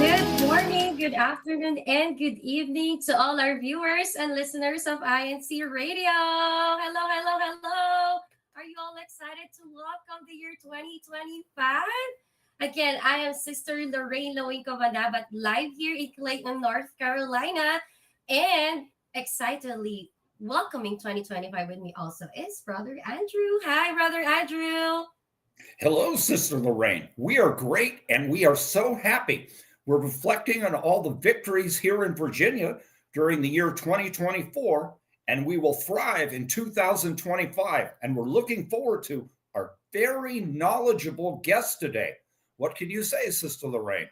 Good morning, good afternoon, and good evening to all our viewers and listeners of INC Radio. Hello, hello, hello. Are you all excited to welcome the year 2025? Again, I am Sister Lorraine Loing Covanabat live here in Clayton, North Carolina, and excitedly welcoming 2025 with me also is Brother Andrew. Hi, Brother Andrew. Hello, Sister Lorraine. We are great and we are so happy. We're reflecting on all the victories here in Virginia during the year 2024, and we will thrive in 2025. And we're looking forward to our very knowledgeable guest today. What can you say, Sister Lorraine?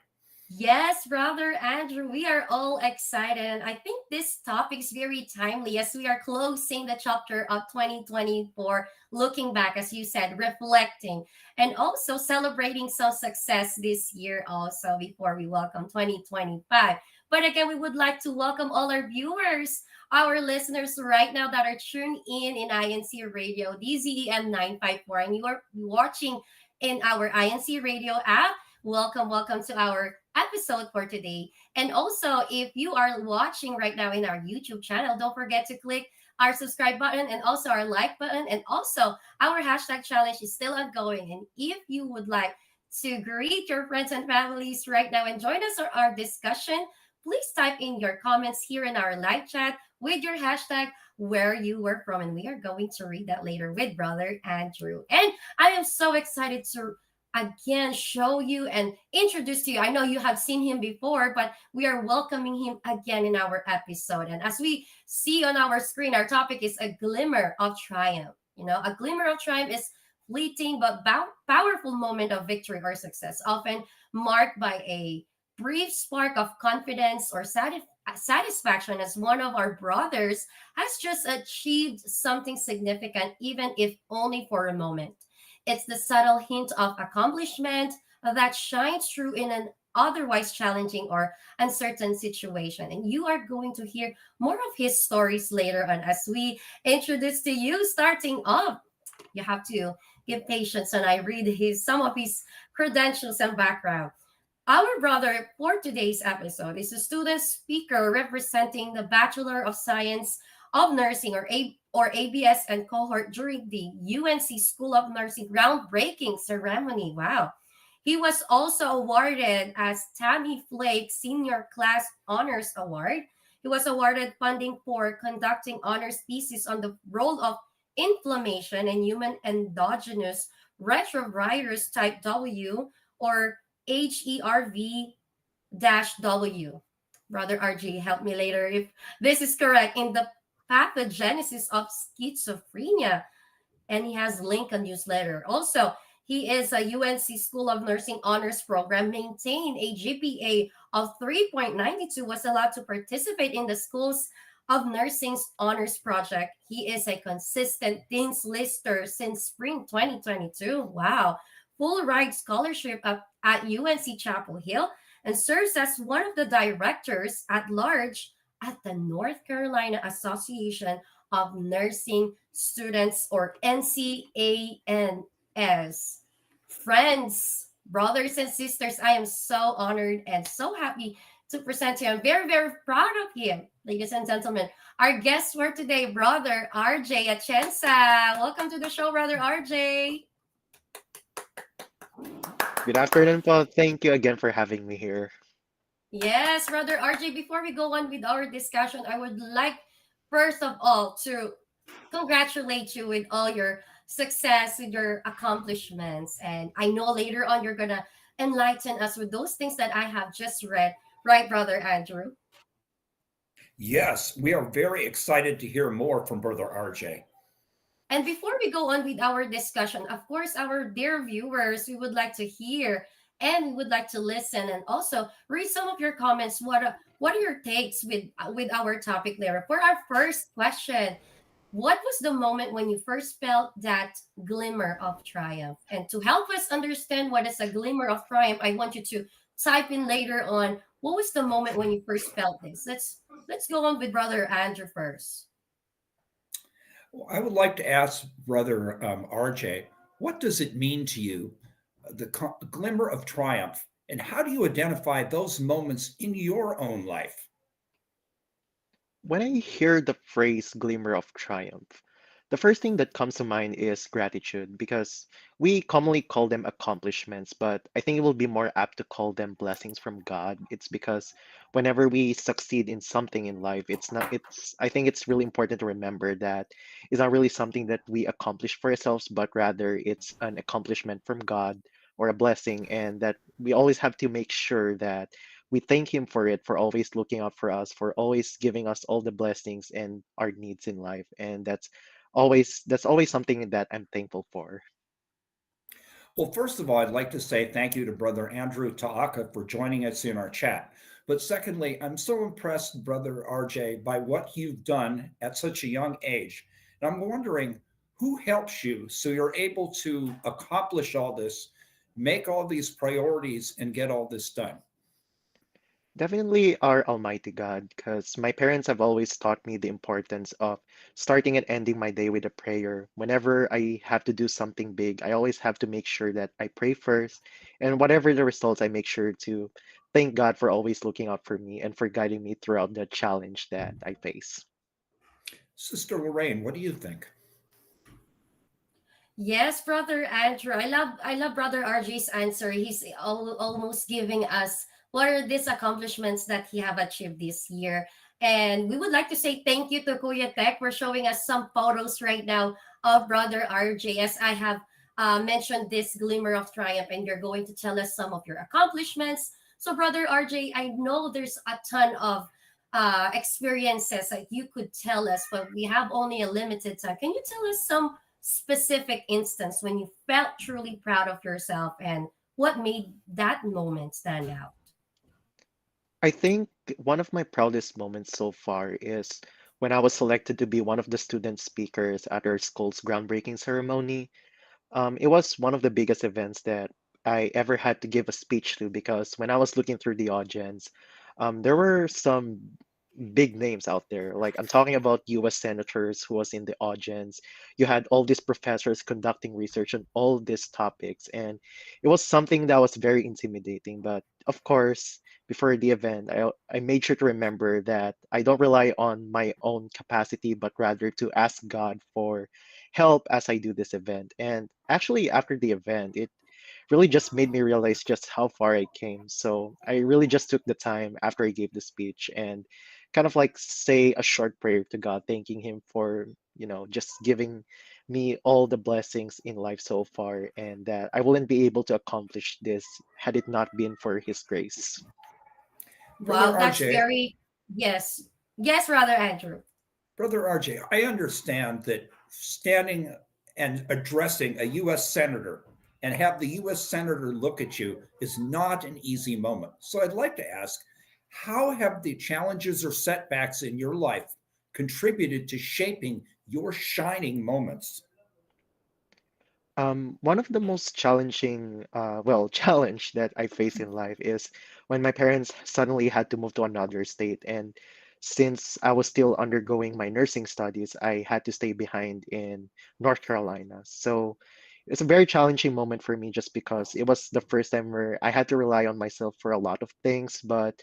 Yes, Brother Andrew, we are all excited. I think this topic is very timely as we are closing the chapter of 2024, looking back, as you said, reflecting, and also celebrating some success this year, also before we welcome 2025. But again, we would like to welcome all our viewers, our listeners right now that are tuned in INC Radio, DZEM 954, and you are watching in our INC Radio app. Welcome to our episode for today. And also, if you are watching right now in our YouTube channel, don't forget to click our subscribe button and also our like button. And also, our hashtag challenge is still ongoing. And if you would like to greet your friends and families right now and join us on our discussion, please type in your comments here in our live chat with your hashtag where you were from. And we are going to read that later with Brother Andrew. And I am so excited to again show you and introduce to you. I know you have seen him before, but we are welcoming him again in our episode. And as we see on our screen, our topic is a glimmer of triumph. You know, a glimmer of triumph is fleeting but powerful moment of victory or success, often marked by a brief spark of confidence or satisfaction as one of our brothers has just achieved something significant, even if only for a moment. It's the subtle hint of accomplishment that shines through in an otherwise challenging or uncertain situation. And you are going to hear more of his stories later on as we introduce to you, starting off. You have to give patience when I read some of his credentials and background. Our brother for today's episode is a student speaker representing the Bachelor of Science of Nursing or ABS and cohort during the UNC School of Nursing groundbreaking ceremony. Wow. He was also awarded as Tammy Flake Senior Class Honors Award. He was awarded funding for conducting honors thesis on the role of inflammation in human endogenous retrovirus type W or HERV-W. Brother RG, help me later if this is correct, in the pathogenesis of schizophrenia. And he has link a newsletter. Also, he is a UNC School of Nursing Honors Program, maintained a GPA of 3.92, was allowed to participate in the Schools of Nursing's Honors Project. He is a consistent Dean's Lister since spring 2022. Wow. Full ride scholarship at UNC Chapel Hill and serves as one of the directors at large at the North Carolina Association of Nursing Students, or NCANS. Friends, brothers and sisters, I am so honored and so happy to present to you. I'm very, very proud of him, ladies and gentlemen. Our guest for today, Brother RJ Atienza. Welcome to the show, Brother RJ. Good afternoon, Paul. Thank you again for having me here. Yes, Brother RJ, before we go on with our discussion, I would like, first of all, to congratulate you with all your success, with your accomplishments. And I know later on you're going to enlighten us with those things that I have just read. Right, Brother Andrew? Yes, we are very excited to hear more from Brother RJ. And before we go on with our discussion, of course, our dear viewers, we would like to hear and we would like to listen and also read some of your comments. What are your takes with our topic there? For our first question, what was the moment when you first felt that glimmer of triumph? And to help us understand what is a glimmer of triumph, I want you to type in later on what was the moment when you first felt this. Let's go on with Brother Andrew first. Well, I would like to ask Brother RJ, what does it mean to you, the glimmer of triumph And how do you identify those moments in your own life? When I hear the phrase glimmer of triumph, the first thing that comes to mind is gratitude because we commonly call them accomplishments, but I think it will be more apt to call them blessings from God. It's because whenever we succeed in something in life, I think it's really important to remember that it's not really something that we accomplish for ourselves, but rather it's an accomplishment from God or a blessing, and that we always have to make sure that we thank him for it, for always looking out for us, for always giving us all the blessings and our needs in life. And that's always something that I'm thankful for. Well, first of all, I'd like to say thank you to Brother Andrew Taaka for joining us in our chat. But secondly, I'm so impressed, Brother RJ, by what you've done at such a young age. And I'm wondering who helps you so you're able to accomplish all this, make all these priorities, and get all this done. Definitely our Almighty God, because my parents have always taught me the importance of starting and ending my day with a prayer. Whenever I have to do something big, I always have to make sure that I pray first, and whatever the results, I make sure to thank God for always looking out for me and for guiding me throughout the challenge that I face. Sister Lorraine, what do you think? Yes, brother Andrew. I love brother RJ's answer. He's almost giving us what are these accomplishments that he have achieved this year. And we would like to say thank you to Kuya Tech. We're showing us some photos right now of brother RJ. As I have mentioned this glimmer of triumph, and you're going to tell us some of your accomplishments. So, brother RJ, I know there's a ton of experiences that you could tell us, but we have only a limited time. Can you tell us some specific instance when you felt truly proud of yourself and what made that moment stand out? I think one of my proudest moments so far is when I was selected to be one of the student speakers at our school's groundbreaking ceremony. It was one of the biggest events that I ever had to give a speech to because when I was looking through the audience, there were some big names out there. Like I'm talking about US senators who was in the audience. You had all these professors conducting research on all these topics, and it was something that was very intimidating. But of course, before the event, I made sure to remember that I don't rely on my own capacity, but rather to ask God for help as I do this event. And actually, after the event, it really just made me realize just how far I came. So I really just took the time after I gave the speech and kind of like say a short prayer to God, thanking Him for, just giving me all the blessings in life so far, and that I wouldn't be able to accomplish this had it not been for His grace. Brother Wow, that's RJ, very, yes. Yes, brother Andrew. Brother RJ, I understand that standing and addressing a U.S. senator and have the U.S. senator look at you is not an easy moment. So I'd like to ask, how have the challenges or setbacks in your life contributed to shaping your shining moments? One of the most challenging, challenge that I face in life is when my parents suddenly had to move to another state. And since I was still undergoing my nursing studies, I had to stay behind in North Carolina. So it's a very challenging moment for me just because it was the first time where I had to rely on myself for a lot of things, but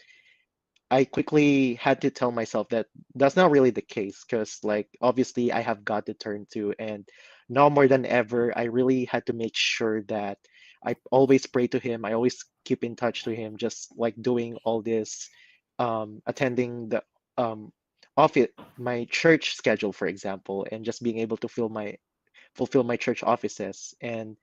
I quickly had to tell myself that that's not really the case because, like, obviously, I have God to turn to. And now more than ever, I really had to make sure that I always pray to Him. I always keep in touch to Him, just like doing all this, attending the um, office, my church schedule, for example, and just being able to fulfill my church offices. And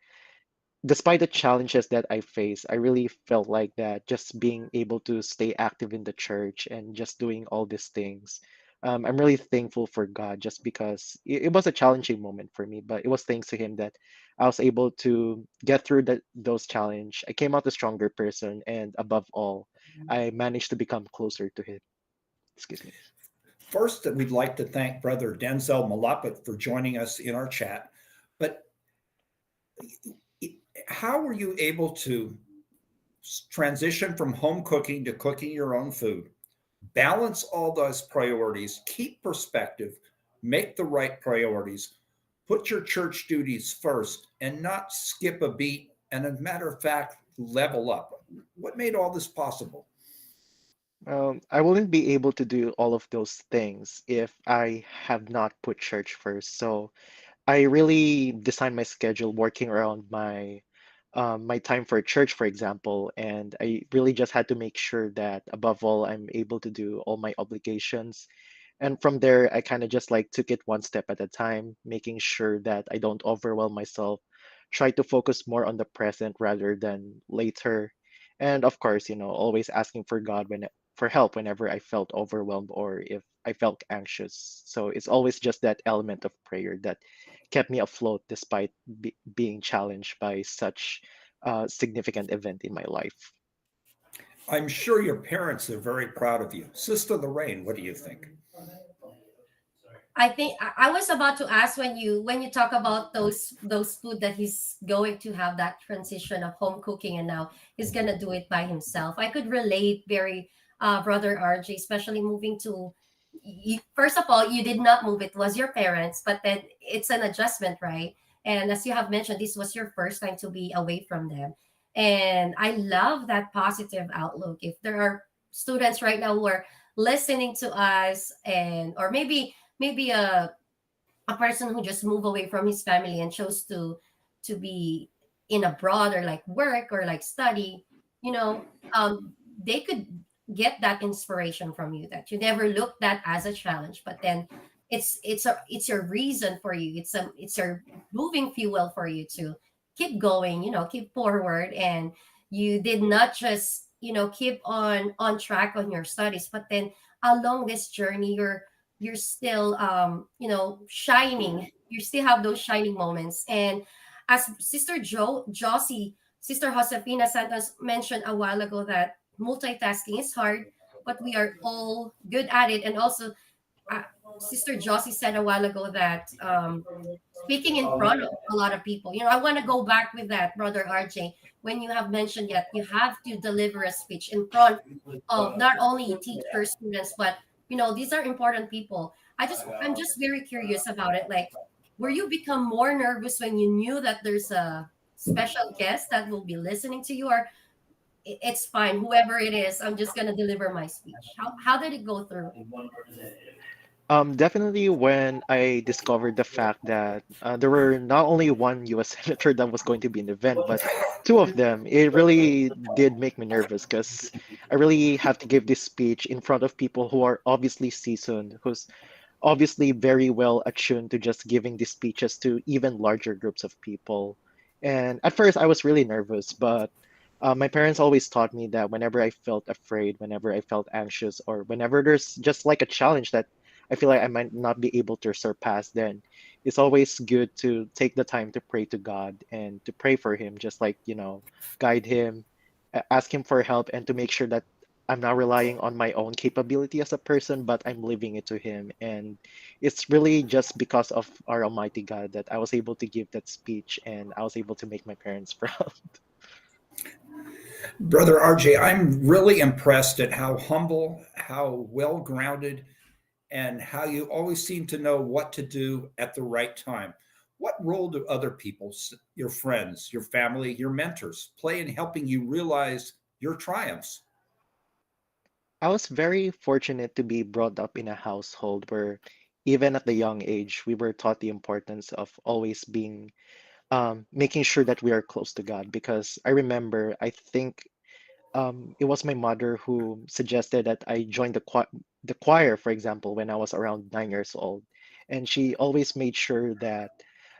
despite the challenges that I face, I really felt like that just being able to stay active in the church and just doing all these things. I'm really thankful for God just because it was a challenging moment for me, but it was thanks to Him that I was able to get through those challenge. I came out a stronger person, and above all, I managed to become closer to Him. Excuse me. First, we'd like to thank Brother Denzel Malapit for joining us in our chat. But how were you able to transition from home cooking to cooking your own food, balance all those priorities, keep perspective, make the right priorities, put your church duties first, and not skip a beat, and as a matter of fact, level up? What made all this possible? I wouldn't be able to do all of those things if I have not put church first. So I really designed my schedule working around my time for church, for example, and I really just had to make sure that above all, I'm able to do all my obligations. And from there, I kind of just like took it one step at a time, making sure that I don't overwhelm myself, try to focus more on the present rather than later. And of course, always asking for God for help whenever I felt overwhelmed or if I felt anxious. So it's always just that element of prayer that kept me afloat despite being challenged by such a significant event in my life. I'm sure your parents are very proud of you. Sister Lorraine, what do you think? I think I was about to ask when you talk about those food that he's going to have that transition of home cooking and now he's gonna do it by himself. I could relate very brother RJ, especially moving to first of all, you did not move, it was your parents, but then it's an adjustment, right? And as you have mentioned, this was your first time to be away from them. And I love that positive outlook. If there are students right now who are listening to us and or maybe a person who just moved away from his family and chose to be in abroad or like work or like study, you know, they could get that inspiration from you that you never looked at as a challenge, but then it's your reason for you. It's your moving fuel for you to keep going, keep forward, and you did not just keep on track on your studies, but then along this journey you're still shining. You still have those shining moments. And as Sister Josie, Sister Josefina Santos mentioned a while ago that multitasking is hard, but we are all good at it. And also uh, Sister Josie said a while ago that speaking in front of a lot of people, I want to go back with that, Brother RJ, when you have mentioned that you have to deliver a speech in front of not only teachers, students, but these are important people. I'm just very curious about it. Like, were you become more nervous when you knew that there's a special guest that will be listening to you, or it's fine, whoever it is, I'm just gonna deliver my speech? How did it go through? Definitely when I discovered the fact that there were not only one US senator that was going to be in the event, but two of them, it really did make me nervous because I really have to give this speech in front of people who are obviously seasoned, who's obviously very well attuned to just giving these speeches to even larger groups of people. And at first, I was really nervous, but my parents always taught me that whenever I felt afraid, whenever I felt anxious, or whenever there's just like a challenge that I feel like I might not be able to surpass, then it's always good to take the time to pray to God and to pray for Him, just like, guide Him, ask Him for help, and to make sure that I'm not relying on my own capability as a person, but I'm leaving it to Him. And it's really just because of our Almighty God that I was able to give that speech and I was able to make my parents proud. Brother RJ, I'm really impressed at how humble, how well grounded, and how you always seem to know what to do at the right time. What role do other people, your friends, your family, your mentors, play in helping you realize your triumphs? I was very fortunate to be brought up in a household where, even at the young age, we were taught the importance of always being making sure that we are close to God. Because I remember, I think it was my mother who suggested that I join the choir, for example, when I was around 9 years old, and she always made sure that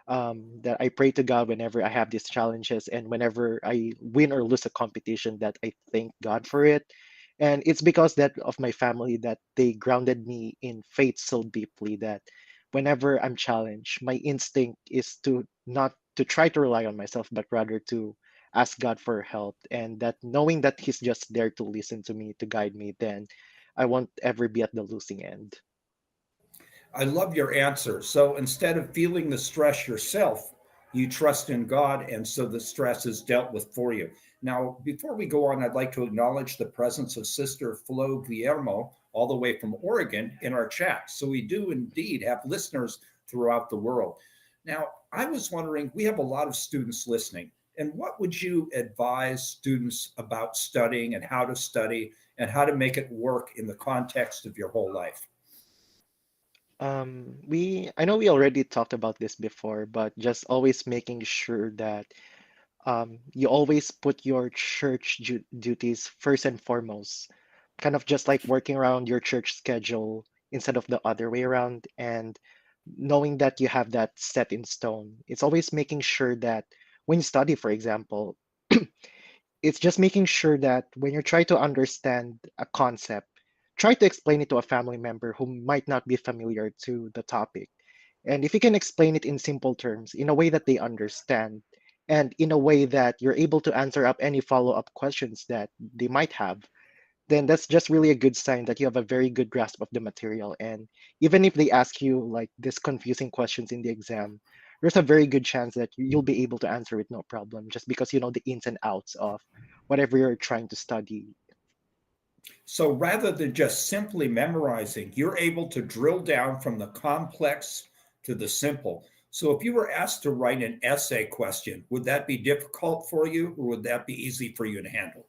I pray to God whenever I have these challenges and whenever I win or lose a competition, that I thank God for it. And it's because that of my family that they grounded me in faith so deeply that whenever I'm challenged, my instinct is to not to try to rely on myself, but rather to ask God for help, and that knowing that He's just there to listen to me, to guide me, then I won't ever be at the losing end. I love your answer. So instead of feeling the stress yourself, you trust in God, and so the stress is dealt with for you. Now, before we go on, I'd like to acknowledge the presence of Sister Flo Guillermo, all the way from Oregon, in our chat. So we do indeed have listeners throughout the world. Now, I was wondering, we have a lot of students listening, And what would you advise students about studying and how to study and how to make it work in the context of your whole life? I know we already talked about this before, but just always making sure that you always put your church duties first and foremost, kind of just like working around your church schedule instead of the other way around, and knowing that you have that set in stone. It's always making sure that when you study, for example, it's just making sure that when you try to understand a concept, try to explain it to a family member who might not be familiar to the topic. And if you can explain it in simple terms, in a way that they understand, and in a way that you're able to answer up any follow-up questions that they might have, then that's just really a good sign that you have a very good grasp of the material. And even if they ask you like this confusing questions in the exam, there's a very good chance that you'll be able to answer it no problem, just because you know the ins and outs of whatever you're trying to study. So rather than just simply memorizing, you're able to drill down from the complex to the simple. So if you were asked to write an essay question, would that be difficult for you or would that be easy for you to handle?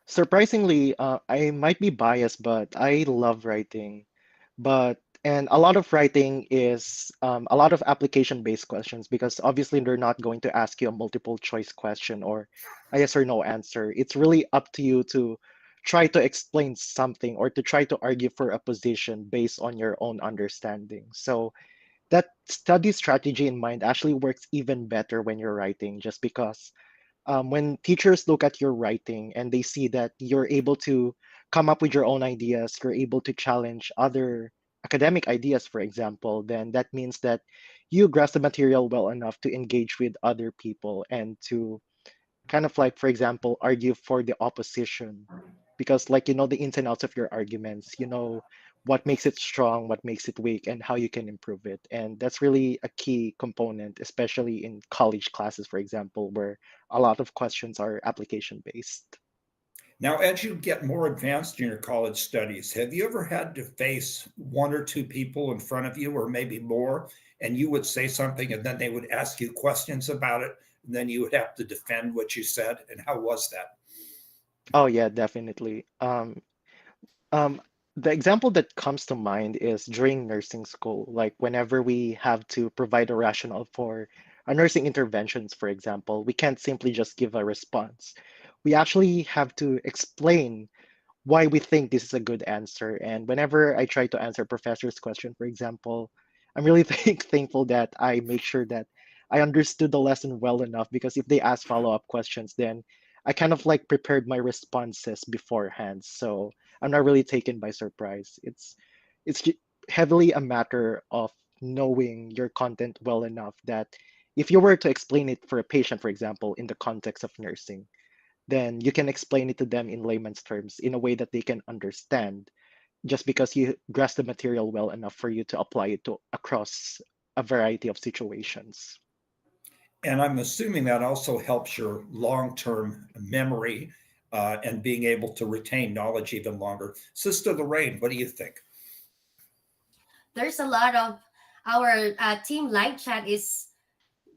Surprisingly, I might be biased, but I love writing. And a lot of writing is a lot of application-based questions because obviously they're not going to ask you a multiple choice question or a yes or no answer. It's really up to you to try to explain something or to try to argue for a position based on your own understanding. So that study strategy in mind actually works even better when you're writing, just because when teachers look at your writing and they see that you're able to come up with your own ideas, you're able to challenge other academic ideas, for example, then that means that you grasp the material well enough to engage with other people and to kind of like, for example, argue for the opposition. Because, like, you know the ins and outs of your arguments, you know what makes it strong, what makes it weak, and how you can improve it. And that's really a key component, especially in college classes, for example, where a lot of questions are application based. Now, as you get more advanced in your college studies, have you ever had to face one or two people in front of you, or maybe more, and you would say something and then they would ask you questions about it, and then you would have to defend what you said? And how was that? Oh, yeah, definitely. Um, the example that comes to mind is during nursing school, like whenever we have to provide a rationale for a nursing interventions, for example, we can't simply just give a response. We actually have to explain why we think this is a good answer. And whenever I try to answer professor's question, for example, I'm really thankful that I make sure that I understood the lesson well enough, because if they ask follow-up questions, then I kind of like prepared my responses beforehand. So I'm not really taken by surprise. It's heavily a matter of knowing your content well enough that if you were to explain it for a patient, for example, in the context of nursing, then you can explain it to them in layman's terms in a way that they can understand, just because you grasp the material well enough for you to apply it to across a variety of situations. And I'm assuming that also helps your long term memory and being able to retain knowledge even longer. Sister Lorraine, what do you think? There's a lot of our team live chat is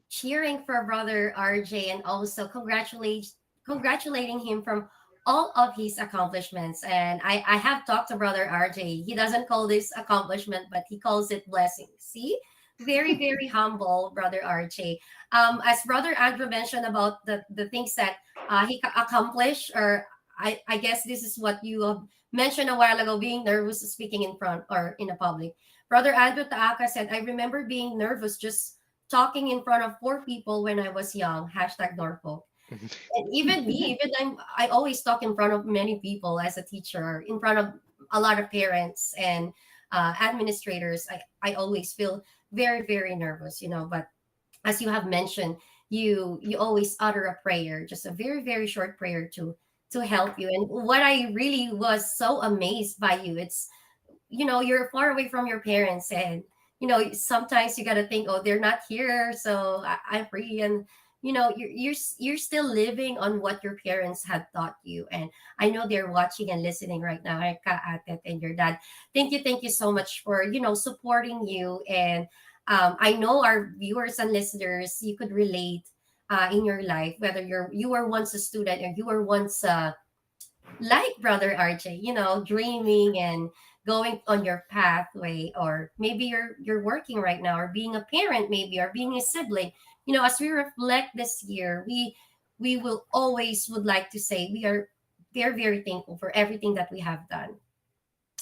cheering for brother RJ and also congratulating him from all of his accomplishments. And I have talked to brother RJ. He doesn't call this accomplishment, but he calls it blessing. See? Very, very humble, brother RJ. As brother Andrew mentioned about the things that accomplished, or I guess this is what you mentioned a while ago, being nervous speaking in front or in a public. Brother Andrew Taaka said, I remember being nervous just talking in front of four people when I was young. Hashtag Norfolk. And even me, even I always talk in front of many people as a teacher, in front of a lot of parents and administrators. I always feel very, very nervous, you know. But as you have mentioned, you always utter a prayer, just a very, very short prayer to help you. And what I really was so amazed by you, it's you're far away from your parents, and sometimes you got to think, oh, they're not here, so I'm free. And you're still living on what your parents had taught you. And I know they're watching and listening right now, Ka Atet and your dad. Thank you so much for supporting you. And I know our viewers and listeners, you could relate in your life, whether you were once a student or you were once like brother RJ, dreaming and going on your pathway, or maybe you're working right now, or being a parent, maybe, or being a sibling. As we reflect this year, we will always would like to say we are very, very thankful for everything that we have done.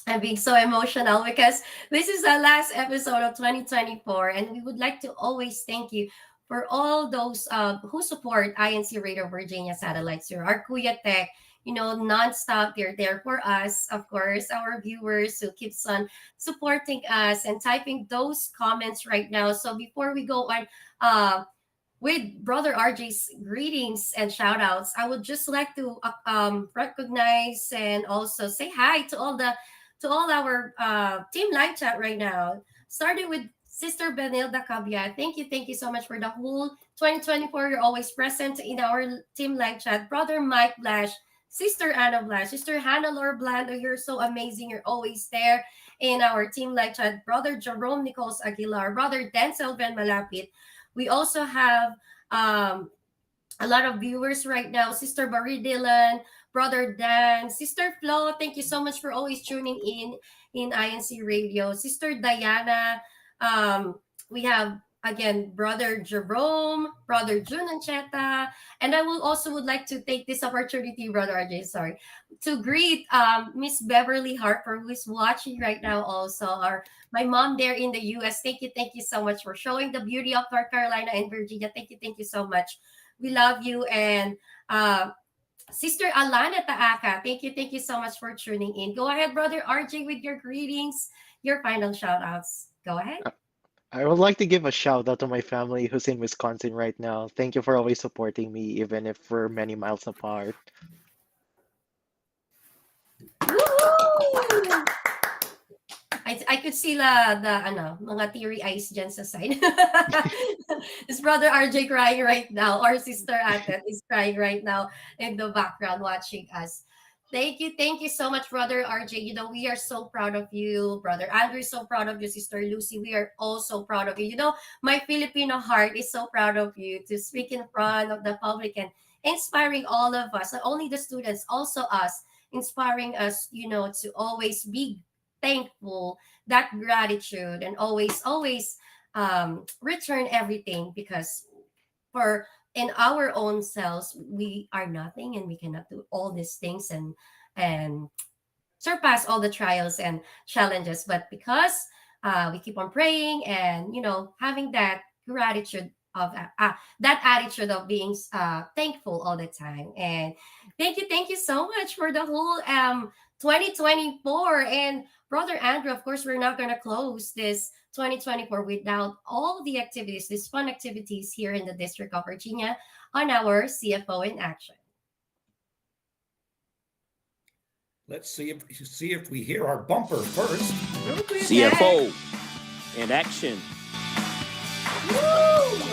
I'm being so emotional because this is the last episode of 2024, and we would like to always thank you for all those who support INC Radio Virginia Satellites here, our Kuya Tech, nonstop. They're there for us, of course, our viewers who keeps on supporting us and typing those comments right now. So before we go on, with Brother RJ's greetings and shout outs, I would just like to recognize and also say hi to all our team live chat right now. Starting with Sister Benilda Cabia. Thank you so much for the whole 2024. You're always present in our team live chat. Brother Mike Blash, Sister Anna Blash, Sister Hannah Laura Blando, you're so amazing. You're always there in our team live chat. Brother Jerome Nichols Aguilar, Brother Denzel Ben Malapit. We also have a lot of viewers right now. Sister Barry Dillon, Brother Dan, Sister Flo, thank you so much for always tuning in INC Radio. Sister Diana, we have again Brother Jerome, Brother June Ancheta, and I will also would like to take this opportunity, Brother RJ, sorry, to greet Miss Beverly Harper, who is watching right now also, or my mom there in the US. Thank you so much for showing the beauty of North Carolina and Virginia. Thank you so much. We love you. And Sister Alana Taaka, thank you so much for tuning in. Go ahead, Brother RJ, with your greetings, your final shout outs. Go ahead. I would like to give a shout out to my family who's in Wisconsin right now. Thank you for always supporting me, even if we're many miles apart. Woo! I could see mga teary eyes dyan sa side. Is Brother RJ crying right now, or Sister Atet is crying right now in the background watching us. Thank you so much, Brother RJ. We are so proud of you. Brother Andrew is so proud of you. Sister Lucy, we are all so proud of you. My Filipino heart is so proud of you to speak in front of the public and inspiring all of us, not only the students, also us, inspiring us, to always be thankful, that gratitude, and always return everything, because for in our own selves we are nothing, and we cannot do all these things and surpass all the trials and challenges, but because we keep on praying and having that gratitude of that attitude of being thankful all the time. And thank you so much for the whole 2024. And Brother Andrew, of course, we're not going to close this 2024 without all the activities, these fun activities here in the District of Virginia on our CFO in action. Let's see if we hear our bumper first. CFO in action. Woo!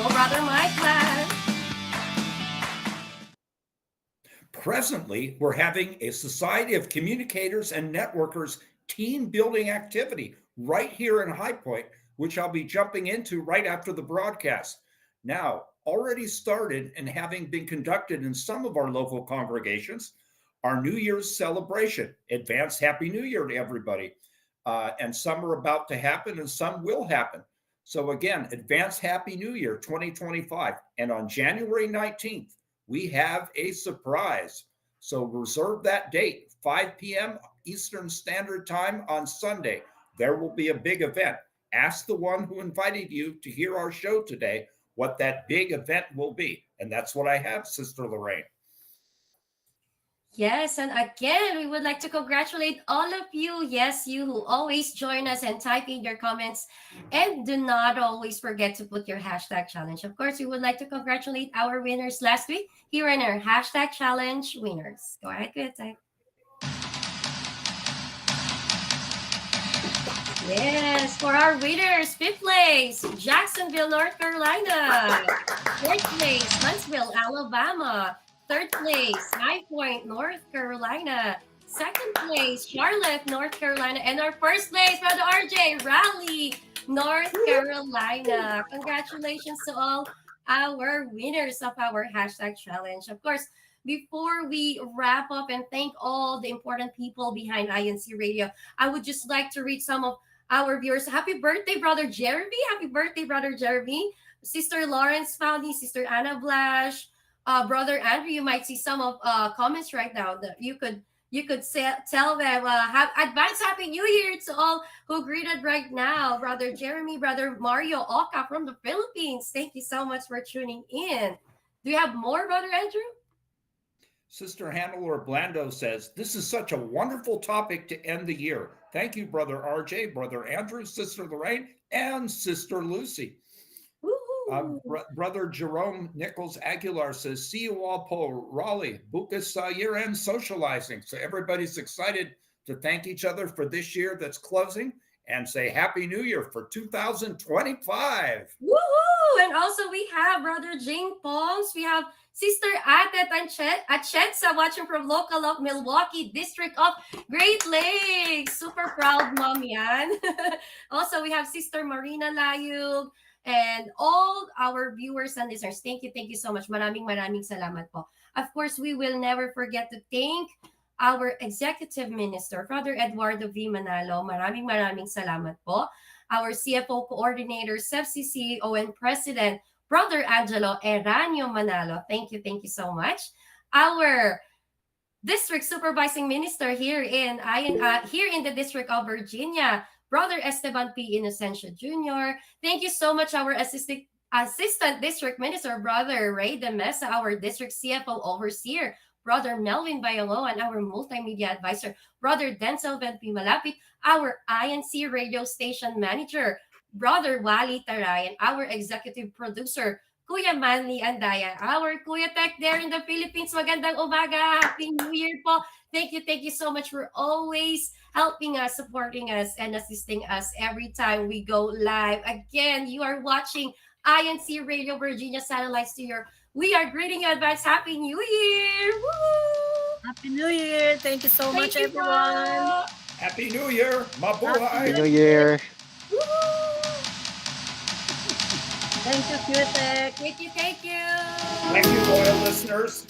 Oh, Brother Mike, man. Presently, we're having a Society of Communicators and Networkers team building activity right here in High Point, which I'll be jumping into right after the broadcast. Now, already started and having been conducted in some of our local congregations, our New Year's celebration. Advance Happy New Year to everybody. And some are about to happen and some will happen. So again, advance Happy New Year 2025. And on January 19th, we have a surprise. So reserve that date, 5 p.m. Eastern Standard Time on Sunday. There will be a big event. Ask the one who invited you to hear our show today what that big event will be. And that's what I have, Sister Lorraine. Yes, and again, we would like to congratulate all of you. Yes, you who always join us and type in your comments. And do not always forget to put your hashtag challenge. Of course, we would like to congratulate our winners last week. Here are our hashtag challenge winners. Go ahead, good time. Yes, for our winners, 5th place, Jacksonville, North Carolina. 4th place, Huntsville, Alabama. 3rd place, High Point, North Carolina. 2nd place, Charlotte, North Carolina. And our 1st place, Brother RJ, Raleigh, North Carolina. Congratulations to all our winners of our hashtag challenge. Of course, before we wrap up and thank all the important people behind INC Radio, I would just like to read some of our viewers. Happy birthday, Brother Jeremy. Happy birthday, Brother Jeremy. Sister Lawrence Foundy, Sister Anna Blash, Brother Andrew. You might see some of comments right now that you could tell them have advance happy new year to all who greeted right now. Brother Jeremy, Brother Mario Oka from the Philippines, thank you so much for tuning in. Do you have more, Brother Andrew? Sister Hannah Orlando says, this is such a wonderful topic to end the year. Thank you, Brother RJ, Brother Andrew, Sister Lorraine, and Sister Lucy. Brother Jerome Nichols Aguilar says, see you all po Raleigh, Bukas year-end socializing. So everybody's excited to thank each other for this year that's closing and say Happy New Year for 2025. Woohoo! And also we have Brother Jane Pons. We have Sister Atet Achetsa watching from local of Milwaukee, District of Great Lakes. Super proud mom yan. Also, we have Sister Marina Layug and all our viewers and listeners. Thank you so much. Maraming salamat po. Of course, we will never forget to thank our Executive Minister, Father Eduardo V. Manalo. Maraming salamat po. Our CFO Coordinator, SEPSI CEO and President, Brother Angelo Eranio Manalo. Thank you so much. Our District Supervising Minister here in the District of Virginia, Brother Esteban P. Inocencio Jr. Thank you so much, our Assistant District Minister, Brother Ray De Mesa, our District CFO Overseer, Brother Melvin Bayalo, and our Multimedia Advisor, Brother Denzel P. Malapit, our INC Radio Station Manager, Brother Wally Tarayan, our Executive Producer, Kuya Manly Andaya, our Kuya Tech there in the Philippines. Magandang umaga. Happy New Year po. Thank you so much for always helping us, supporting us, and assisting us every time we go live. Again, you are watching INC Radio Virginia Satellites to your. We are greeting you advance Happy New Year. Woo! Happy New Year. Thank you so much, everyone. Po. Happy New Year. Mabuhay. Happy New Year. Woo! Thank you, Cutek. Thank you. Thank you, loyal listeners.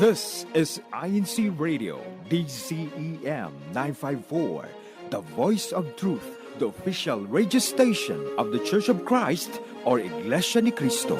This is INC Radio, DCEM 954, the voice of truth, the official radio station of the Church of Christ or Iglesia ni Cristo.